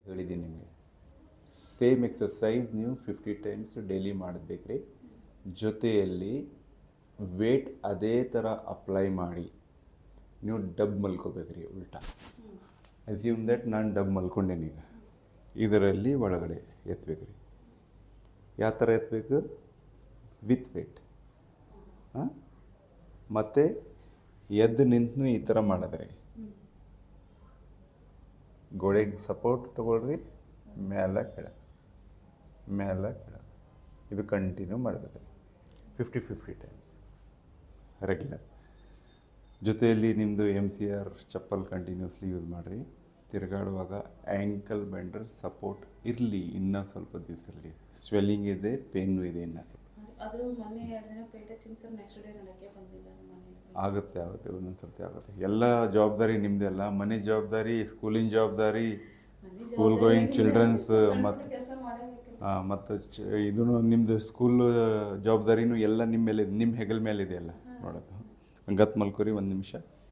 ಹೇಳಿದ್ದೀನಿ ನಿಮಗೆ. Same exercise ನೀವು 50 ಟೈಮ್ಸ್ ಡೈಲಿ ಮಾಡಬೇಕ್ರಿ. ಜೊತೆಯಲ್ಲಿ ವೇಟ್ ಅದೇ ಥರ ಅಪ್ಲೈ ಮಾಡಿ ನೀವು ಡಬ್ ಮಲ್ಕೋಬೇಕ್ರಿ. ಉಲ್ಟಾ ಅಸ್ಯೂಮ್ ದಟ್ ನಾನು ಡಬ್ ಮಲ್ಕೊಂಡೇನಿ. ಈಗ ಇದರಲ್ಲಿ ಒಳಗಡೆ ಎತ್ತಬೇಕ್ರಿ. ಯಾವ ಥರ ಎತ್ತಬೇಕು? With wait. ಹಾಂ, ಮತ್ತು ಎದ್ದು ನಿಂತು ಈ ಥರ ಮಾಡಿದ್ರಿ. ಗೋಡೆಗೆ ಸಪೋರ್ಟ್ ತೊಗೊಳ್ರಿ, ಮೇಲೆ ಕೆಳಗೆ, ಮೇಲೆ ಕೆಳಗೆ. ಇದು ಕಂಟಿನ್ಯೂ ಮಾಡಬೇಕು 50 ಟೈಮ್ಸ್ ರೆಗ್ಯುಲರ್. ಜೊತೆಯಲ್ಲಿ ನಿಮ್ಮದು MCR ಚಪ್ಪಲ್ ಕಂಟಿನ್ಯೂಸ್ಲಿ ಯೂಸ್ ಮಾಡಿರಿ. ತಿರುಗಾಡುವಾಗ ಆ್ಯಂಕಲ್ ಬೆಂಡರ್ ಸಪೋರ್ಟ್ ಇರಲಿ. ಇನ್ನೂ ಸ್ವಲ್ಪ ದಿವಸದಲ್ಲಿ ಸ್ವೆಲ್ಲಿಂಗ್ ಇದೆ, ಪೇನು ಇದೆ. ಇನ್ನೂ ಸ್ವಲ್ಪ ಆಗುತ್ತೆ ಒಂದೊಂದು ಸರ್ತಿ ಆಗುತ್ತೆ. ಎಲ್ಲ ಜವಾಬ್ದಾರಿ ನಿಮ್ಮದೆಲ್ಲ. ಮನೆ ಜವಾಬ್ದಾರಿ, ಸ್ಕೂಲಿನ ಜವಾಬ್ದಾರಿ, ಸ್ಕೂಲ್ ಗೋಯಿಂಗ್ ಚಿಲ್ಡ್ರನ್ಸ್, ಮತ್ತು ಇದೂ ನಿಮ್ಮದು ಸ್ಕೂಲ್ ಜವಾಬ್ದಾರಿನೂ ಎಲ್ಲ ನಿಮ್ಮ ಮೇಲೆ, ನಿಮ್ಮ ಹೆಗಲ ಮೇಲೆ ಇದೆಯಲ್ಲ ನೋಡೋದು. ಗತ್ ಮಲ್ಕೋರಿ 1 ನಿಮಿಷ.